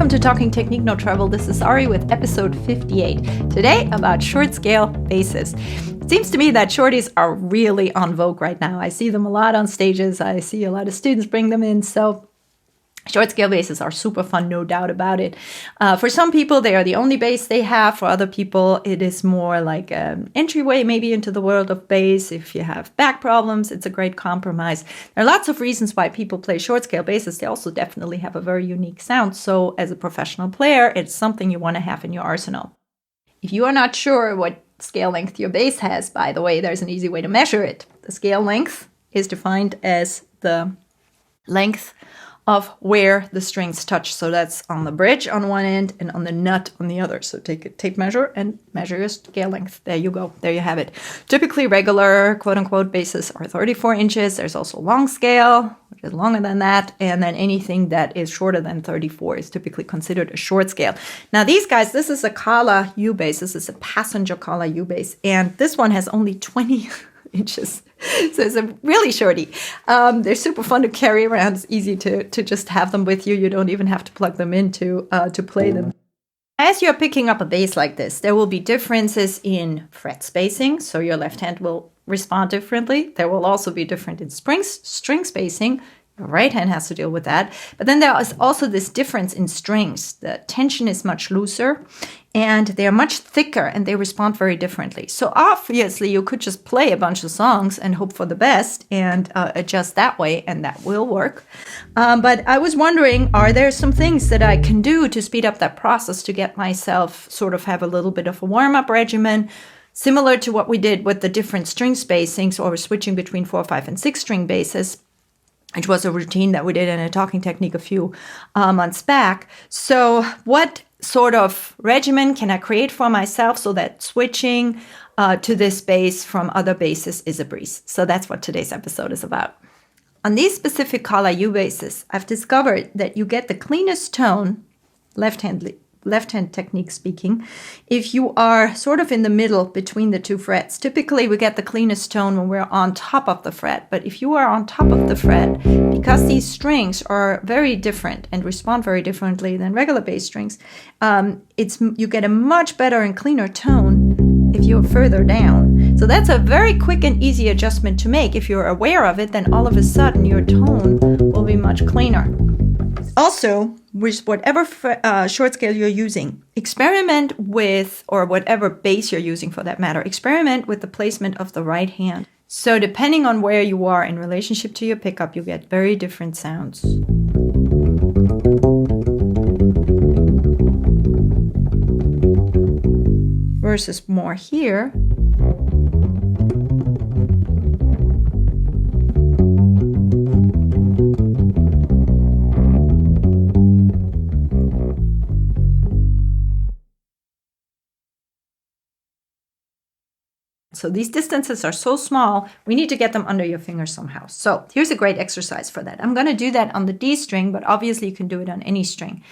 welcome to Talking Technique No Treble. This is Ari with episode 58. Today about short scale basses. It seems to me that shorties are really on vogue right now. I see them a lot on stages. I see a lot of students bring them in. So short scale basses are super fun, no doubt about it. For some people, they are the only bass they have. For other people, it is more like an entryway maybe into the world of bass. If you have back problems, it's a great compromise. There are lots of reasons why people play short scale basses. They also definitely have a very unique sound. So as a professional player, it's something you want to have in your arsenal. If you are not sure what scale length your bass has, by the way, there's an easy way to measure it. The scale length is defined as the length of where the strings touch. So that's on the bridge on one end and on the nut on the other. So take a tape measure and measure your scale length. There you go. There you have it. Typically regular quote-unquote basses are 34 inches. There's also long scale, which is longer than that. And then anything that is shorter than 34 is typically considered a short scale. Now these guys, this is a Kala U bass. This is a passenger Kala U bass. And this one has only 20 inches. So it's a really shorty. They're super fun to carry around. It's easy to just have them with you. You don't even have to plug them in to play them. As you're picking up a bass like this, there will be differences in fret spacing. So your left hand will respond differently. There will also be different in string spacing. Your right hand has to deal with that. But then there is also this difference in strings. The tension is much looser and they are much thicker and they respond very differently. So obviously you could just play a bunch of songs and hope for the best and adjust that way, and that will work. But I was wondering, are there some things that I can do to speed up that process to get myself sort of have a little bit of a warm-up regimen, similar to what we did with the different string spacings or switching between 4, 5, and 6 string basses, which was a routine that we did in a talking technique a few months back. So what sort of regimen can I create for myself so that switching to this bass from other basses is a breeze? So that's what today's episode is about. On these specific Kala U basses, I've discovered that you get the cleanest tone, left-hand technique speaking, if you are sort of in the middle between the two frets. Typically, we get the cleanest tone when we're on top of the fret. But if you are on top of the fret, because these strings are very different and respond very differently than regular bass strings, you get a much better and cleaner tone if you're further down. So that's a very quick and easy adjustment to make. If you're aware of it, then all of a sudden your tone will be much cleaner. Also, with whatever short scale you're using, experiment with, or whatever bass you're using for that matter, experiment with the placement of the right hand. So depending on where you are in relationship to your pickup, you get very different sounds. Versus more here. So these distances are so small, we need to get them under your fingers somehow. So here's a great exercise for that. I'm going to do that on the D string, but obviously you can do it on any string.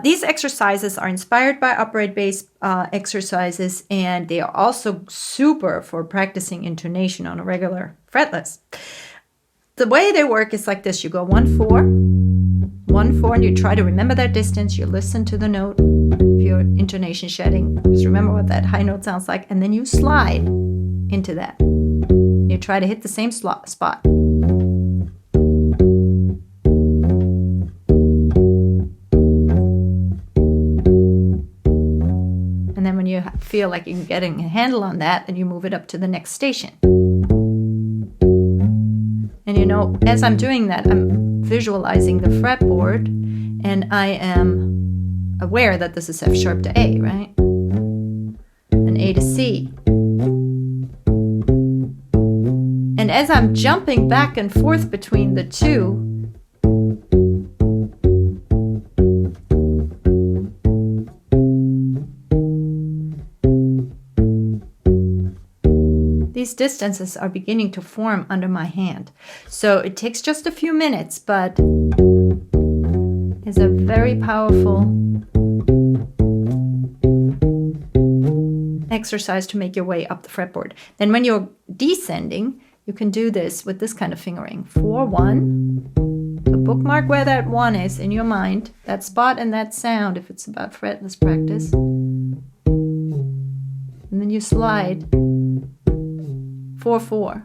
These exercises are inspired by upright bass exercises, and they are also super for practicing intonation on a regular fretless. The way they work is like this. You go 1, 4, 1, 4, and you try to remember that distance. You listen to the note. If you're intonation shedding, just remember what that high note sounds like, and then you slide into that. You try to hit the same spot. And then when you feel like you're getting a handle on that, then you move it up to the next station. And you know, as I'm doing that, I'm visualizing the fretboard, and I am aware that this is F sharp to A, right? And A to C. And as I'm jumping back and forth between the two, these distances are beginning to form under my hand. So it takes just a few minutes, but it's a very powerful exercise to make your way up the fretboard. Then when you're descending, you can do this with this kind of fingering. 4, 1, bookmark where that 1 is in your mind, that spot and that sound if it's about fretless practice. And then you slide 4/4.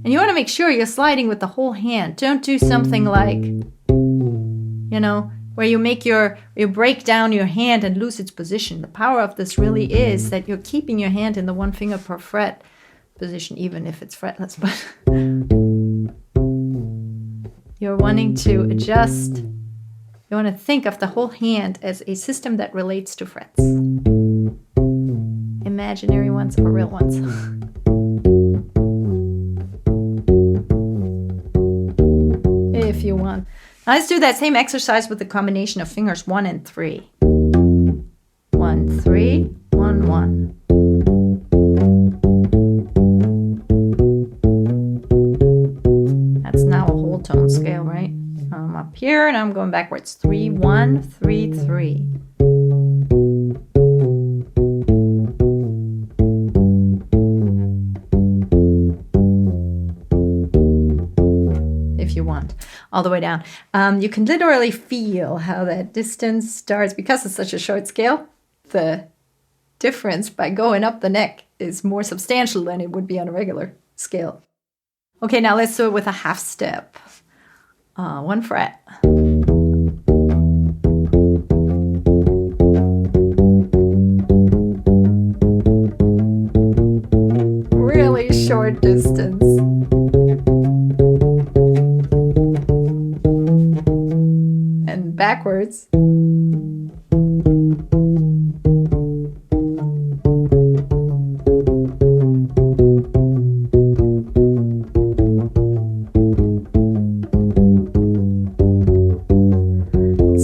And you want to make sure you're sliding with the whole hand. Don't do something like, where you you break down your hand and lose its position. The power of this really is that you're keeping your hand in the 1 finger per fret position, even if it's fretless. But you're wanting to adjust. You want to think of the whole hand as a system that relates to frets. Imaginary ones or real ones. If you want. Now let's do that same exercise with the combination of fingers 1 and 3. 1, 3, 1, 1. That's now a whole tone scale, right? I'm up here and I'm going backwards. 3, 1, 3, 3. If you want, all the way down. You can literally feel how that distance starts. Because it's such a short scale, the difference by going up the neck is more substantial than it would be on a regular scale. Okay, now let's do it with a half step. 1 fret. Really short distance. And backwards.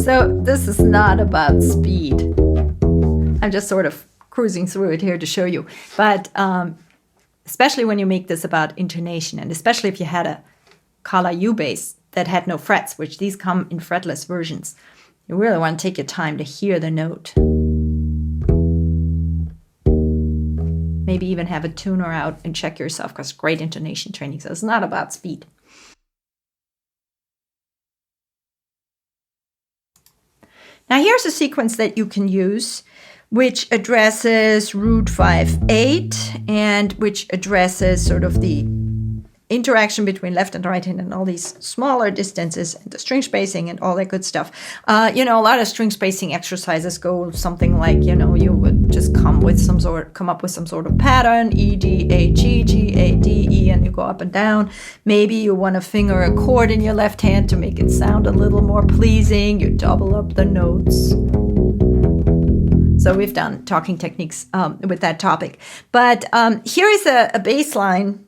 So this is not about speed. I'm just sort of cruising through it here to show you. But especially when you make this about intonation, and especially if you had a Kala U bass that had no frets, which these come in fretless versions, you really want to take your time to hear the note. Maybe even have a tuner out and check yourself, because great intonation training. So it's not about speed. Now here's a sequence that you can use, which addresses root 5/8 and which addresses sort of the interaction between left and right hand and all these smaller distances and the string spacing and all that good stuff. A lot of string spacing exercises go something like, you would just come up with some sort of pattern, E, D, A, G, G, A, D, E, and you go up and down. Maybe you want to finger a chord in your left hand to make it sound a little more pleasing. You double up the notes. So we've done talking techniques with that topic. But here is a bass line.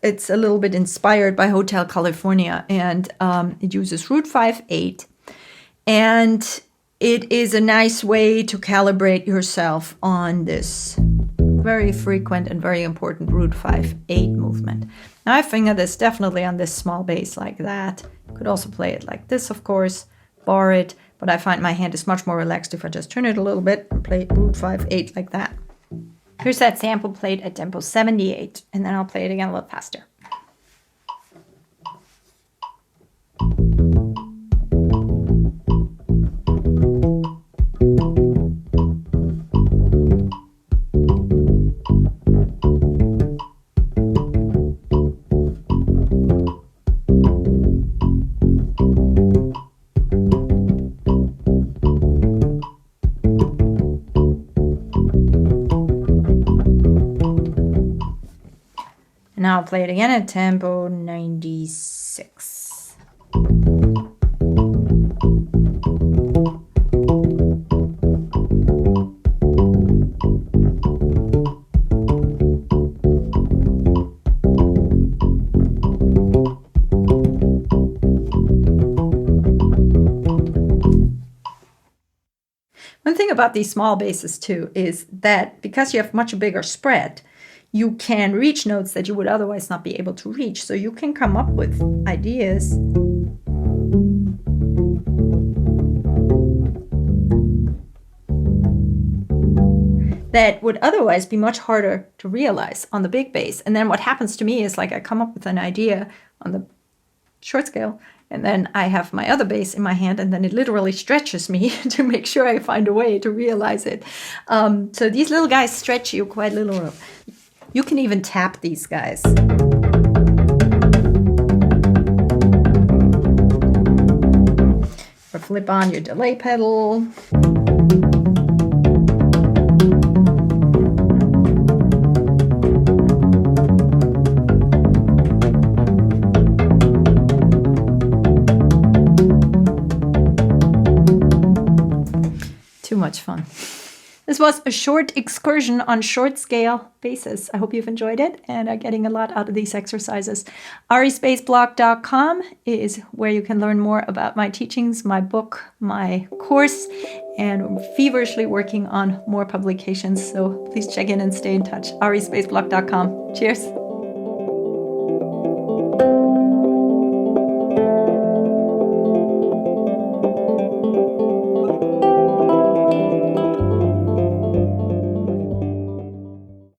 It's a little bit inspired by Hotel California, and it uses root 5/8. And it is a nice way to calibrate yourself on this very frequent and very important root 5/8 movement. Now I finger this definitely on this small bass like that. You could also play it like this, of course, bar it, but I find my hand is much more relaxed if I just turn it a little bit and play root 5/8 like that. Here's that sample played at tempo 78, and then I'll play it again a little faster. Now I'll play it again at tempo 96. One thing about these small basses too is that because you have much bigger spread, you can reach notes that you would otherwise not be able to reach. So you can come up with ideas. that would otherwise be much harder to realize on the big bass. And then what happens to me is like I come up with an idea on the short scale, and then I have my other bass in my hand, and then it literally stretches me to make sure I find a way to realize it. So these little guys stretch you quite literally. You can even tap these guys. Or flip on your delay pedal. Too much fun. This was a short excursion on short scale basses. I hope you've enjoyed it and are getting a lot out of these exercises. arispaceblock.com is where you can learn more about my teachings, my book, my course, and I'm feverishly working on more publications. So please check in and stay in touch. arispaceblock.com. Cheers.